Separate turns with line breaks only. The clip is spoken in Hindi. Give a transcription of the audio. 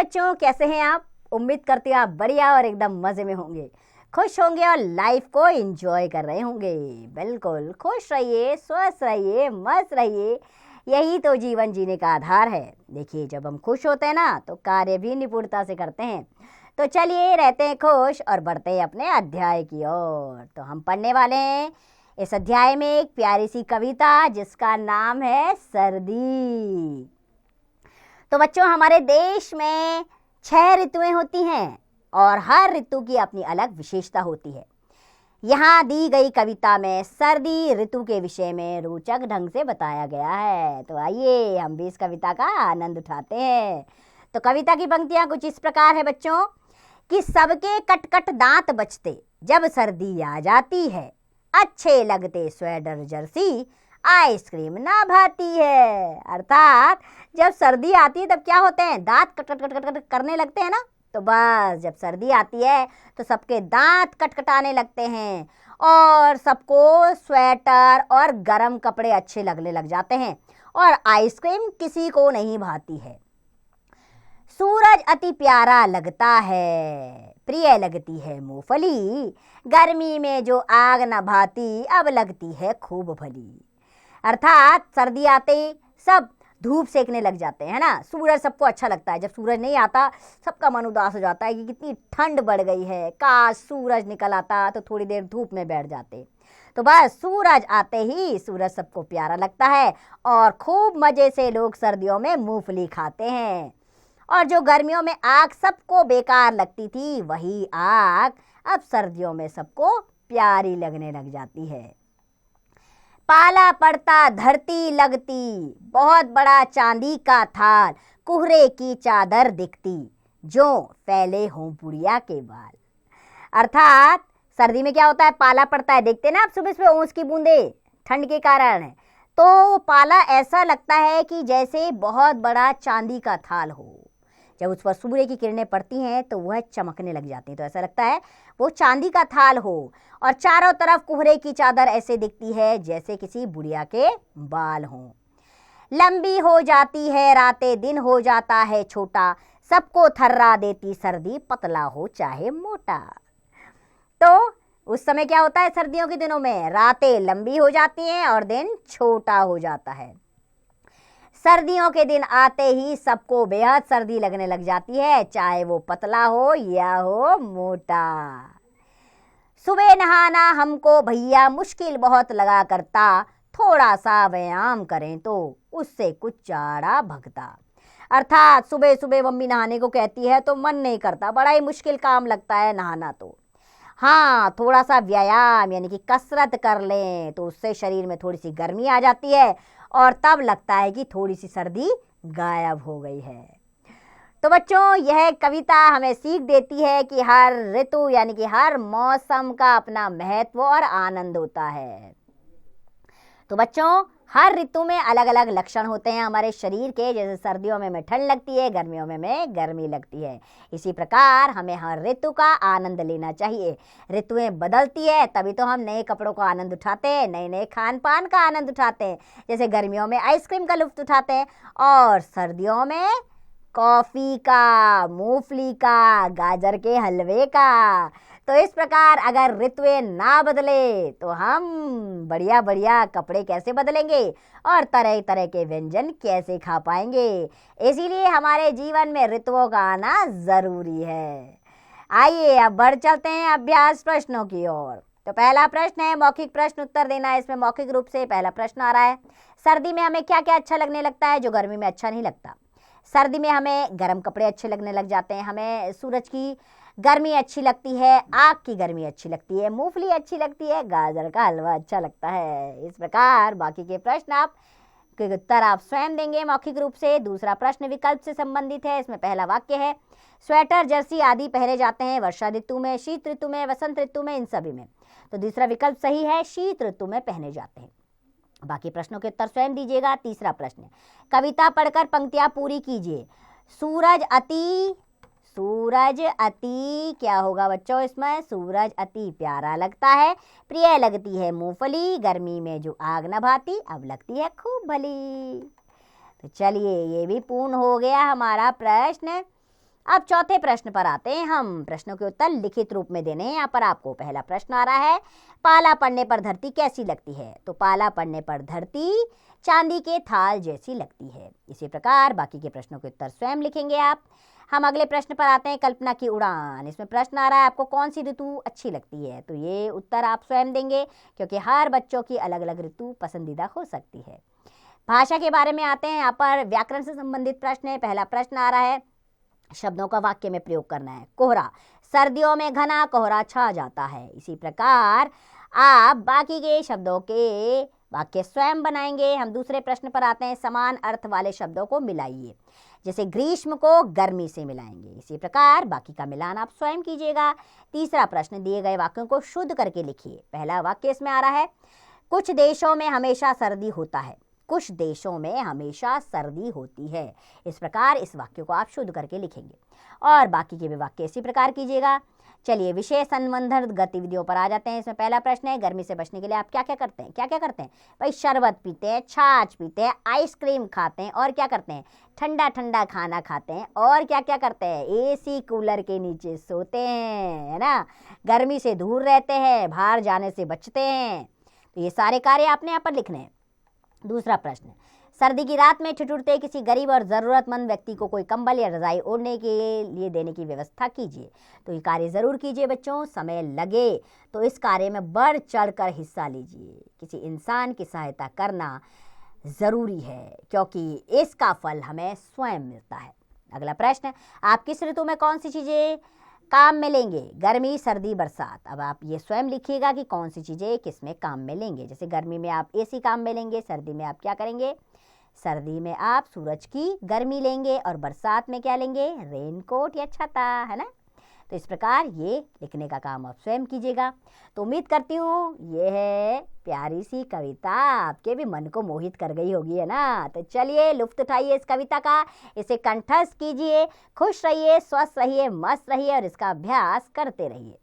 बच्चों, कैसे हैं आप? उम्मीद करती हूँ आप बढ़िया और एकदम मजे में होंगे, खुश होंगे और लाइफ को एंजॉय कर रहे होंगे। बिल्कुल खुश रहिए, स्वस्थ रहिए, मस्त रहिए, यही तो जीवन जीने का आधार है। देखिए, जब हम खुश होते हैं ना तो कार्य भी निपुणता से करते हैं। तो चलिए रहते हैं खुश और बढ़ते हैं अपने अध्याय की ओर। तो हम पढ़ने वाले हैं इस अध्याय में एक प्यारी सी कविता जिसका नाम है सर्दी। तो बच्चों, हमारे देश में 6 ऋतुएं होती हैं और हर ऋतु की अपनी अलग विशेषता होती है। यहाँ दी गई कविता में सर्दी ऋतु के विषय में रोचक ढंग से बताया गया है। तो आइए हम भी इस कविता का आनंद उठाते हैं। तो कविता की पंक्तियां कुछ इस प्रकार है बच्चों कि सबके कटकट दांत बचते जब सर्दी आ जाती है, अच्छे लगते स्वेटर जर्सी आइसक्रीम ना भाती है। अर्थात जब सर्दी आती है तब क्या होते हैं, दांत कट कट कट कट करने लगते हैं ना। तो बस जब सर्दी आती है तो सबके दांत कटकटाने लगते हैं और सबको स्वेटर और गर्म कपड़े अच्छे लगने लग जाते हैं और आइसक्रीम किसी को नहीं भाती है। सूरज अति प्यारा लगता है, प्रिय लगती है मूंगफली, गर्मी में जो आग न भाती अब लगती है खूब भली। अर्थात सर्दी आते ही सब धूप सेकने लग जाते हैं ना। सूरज सबको अच्छा लगता है, जब सूरज नहीं आता सबका मन उदास हो जाता है कि कितनी ठंड बढ़ गई है, काश सूरज निकल आता तो थोड़ी देर धूप में बैठ जाते। तो बस सूरज आते ही सूरज सबको प्यारा लगता है और खूब मजे से लोग सर्दियों में मूंगफली खाते हैं। और जो गर्मियों में आग सबको बेकार लगती थी, वही आग अब सर्दियों में सबको प्यारी लगने लग जाती है। पाला पड़ता धरती लगती, बहुत बड़ा चांदी का थाल, कुहरे की चादर दिखती, जो फैले हों बुढ़िया के बाल। अर्थात सर्दी में क्या होता है, पाला पड़ता है। देखते ना आप सुबह सुबह ओस की बूंदे ठंड के कारण है, तो पाला ऐसा लगता है कि जैसे बहुत बड़ा चांदी का थाल हो। जब उस पर सूर्य की किरणें पड़ती हैं तो वह चमकने लग जाती हैं, तो ऐसा लगता है वो चांदी का थाल हो। और चारों तरफ कोहरे की चादर ऐसे दिखती है जैसे किसी बुढ़िया के बाल हों। लंबी हो जाती है रातें, दिन हो जाता है छोटा, सबको थर्रा देती सर्दी, पतला हो चाहे मोटा। तो उस समय क्या होता है, सर्दियों के दिनों में रातें लंबी हो जाती हैं और दिन छोटा हो जाता है। सर्दियों के दिन आते ही सबको बेहद सर्दी लगने लग जाती है, चाहे वो पतला हो या हो मोटा। सुबह नहाना हमको भैया मुश्किल बहुत लगा करता, थोड़ा सा व्यायाम करें तो उससे कुछ जाड़ा भगता। अर्थात सुबह सुबह मम्मी नहाने को कहती है तो मन नहीं करता, बड़ा ही मुश्किल काम लगता है नहाना। तो हाँ, थोड़ा सा व्यायाम यानी कि कसरत कर लें तो उससे शरीर में थोड़ी सी गर्मी आ जाती है और तब लगता है कि थोड़ी सी सर्दी गायब हो गई है। तो बच्चों, यह कविता हमें सीख देती है कि हर ऋतु यानी कि हर मौसम का अपना महत्व और आनंद होता है। तो बच्चों, हर ऋतु में अलग अलग लक्षण होते हैं हमारे शरीर के। जैसे सर्दियों में हमें ठंड लगती है, गर्मियों में हमें गर्मी लगती है। इसी प्रकार हमें हर ऋतु का आनंद लेना चाहिए। ऋतुएं बदलती है तभी तो हम नए कपड़ों का आनंद उठाते हैं, नए नए खान पान का आनंद उठाते हैं। जैसे गर्मियों में आइसक्रीम का लुत्फ उठाते हैं और सर्दियों में कॉफ़ी का, मूंगफली का, गाजर के हलवे का। तो इस प्रकार अगर ऋतुएं ना बदले तो हम बढ़िया बढ़िया कपड़े कैसे बदलेंगे और तरह तरह के व्यंजन कैसे खा पाएंगे। इसीलिए हमारे जीवन में ऋतुओं का आना जरूरी है। आइए अब बढ़ चलते हैं अभ्यास प्रश्नों की ओर। तो पहला प्रश्न है मौखिक प्रश्न, उत्तर देना है। इसमें मौखिक रूप से पहला प्रश्न आ रहा है, सर्दी में हमें क्या क्या अच्छा लगने लगता है जो गर्मी में अच्छा नहीं लगता। सर्दी में हमें गर्म कपड़े अच्छे लगने लग जाते हैं, हमें सूरज की गर्मी अच्छी लगती है, आग की गर्मी अच्छी लगती है, मूंगफली अच्छी लगती है, गाजर का हलवा अच्छा लगता है। इस प्रकार बाकी के प्रश्न आप के उत्तर आप स्वयं देंगे मौखिक रूप से। दूसरा प्रश्न विकल्प से संबंधित है। इसमें पहला वाक्य है, स्वेटर जर्सी आदि पहने जाते हैं वर्षा ऋतु में, शीत ऋतु में, वसंत ऋतु में, इन सभी में। तो दूसरा विकल्प सही है, शीत ऋतु में पहने जाते हैं। बाकी प्रश्नों के उत्तर स्वयं दीजिएगा। तीसरा प्रश्न, कविता पढ़कर पंक्तियां पूरी कीजिए। सूरज अति क्या होगा बच्चों इसमें, सूरज अति प्यारा लगता है, प्रिय लगती है मूंगफली, गर्मी में जो आग न भाती अब लगती है खूब भली। तो चलिए ये भी पूर्ण हो गया हमारा प्रश्न। अब चौथे प्रश्न पर आते हैं हम। प्रश्नों के उत्तर लिखित रूप में देने हैं। यहाँ पर आपको पहला प्रश्न आ रहा है, पाला पड़ने पर धरती कैसी लगती है? तो पाला पड़ने पर धरती चांदी के थाल जैसी लगती है। इसी प्रकार बाकी के प्रश्नों के उत्तर स्वयं लिखेंगे आप। हम अगले प्रश्न पर आते हैं, कल्पना की उड़ान। इसमें प्रश्न आ रहा है, आपको कौन सी ऋतु अच्छी लगती है? तो ये उत्तर आप स्वयं देंगे, क्योंकि हर बच्चों की अलग अलग ऋतु पसंदीदा हो सकती है। भाषा के बारे में आते हैं। यहाँ पर व्याकरण से संबंधित प्रश्न है। पहला प्रश्न आ रहा है, शब्दों का वाक्य में प्रयोग करना है। कोहरा, सर्दियों में घना कोहरा छा जाता है। इसी प्रकार आप बाकी के शब्दों के वाक्य स्वयं बनाएंगे। हम दूसरे प्रश्न पर आते हैं, समान अर्थ वाले शब्दों को मिलाइए। जैसे ग्रीष्म को गर्मी से मिलाएंगे। इसी प्रकार बाकी का मिलान आप स्वयं कीजिएगा। तीसरा प्रश्न, दिए गए वाक्यों को शुद्ध करके लिखिए। पहला वाक्य इसमें आ रहा है, कुछ देशों में हमेशा सर्दी होता है। कुछ देशों में हमेशा सर्दी होती है। इस प्रकार इस वाक्य को आप शुद्ध करके लिखेंगे और बाकी के भी वाक्य इसी प्रकार कीजिएगा। चलिए विषय संबंधित गतिविधियों पर आ जाते हैं। इसमें पहला प्रश्न है, गर्मी से बचने के लिए आप क्या क्या करते हैं? क्या क्या करते हैं भाई? शरबत पीते हैं, छाछ पीते हैं, आइसक्रीम खाते हैं, और क्या करते हैं? ठंडा ठंडा खाना खाते हैं, और क्या क्या करते हैं? एसी कूलर के नीचे सोते हैं, है ना। गर्मी से दूर रहते हैं, बाहर जाने से बचते हैं। तो ये सारे कार्य आपने यहाँ पर लिखने हैं। दूसरा प्रश्न, सर्दी की रात में ठिठुरते किसी गरीब और ज़रूरतमंद व्यक्ति को कोई कंबल या रजाई ओढ़ने के लिए देने की व्यवस्था कीजिए। तो ये कार्य ज़रूर कीजिए बच्चों, समय लगे तो इस कार्य में बढ़ चढ़ कर हिस्सा लीजिए। किसी इंसान की सहायता करना ज़रूरी है, क्योंकि इसका फल हमें स्वयं मिलता है। अगला प्रश्न, आप किस ऋतु में कौन सी चीज़ें काम में लेंगे? गर्मी, सर्दी, बरसात। अब आप ये स्वयं लिखिएगा कि कौन सी चीज़ें किस में काम में लेंगे। जैसे गर्मी में आप एसी काम में लेंगे, सर्दी में आप क्या करेंगे? सर्दी में आप सूरज की गर्मी लेंगे, और बरसात में क्या लेंगे? रेनकोट या छता, है ना। तो इस प्रकार ये लिखने का काम आप स्वयं कीजिएगा। तो उम्मीद करती हूँ ये है प्यारी सी कविता आपके भी मन को मोहित कर गई होगी, है ना। तो चलिए लुत्फ उठाइए इस कविता का, इसे कंठस्थ कीजिए। खुश रहिए, स्वस्थ रहिए, मस्त रहिए और इसका अभ्यास करते रहिए।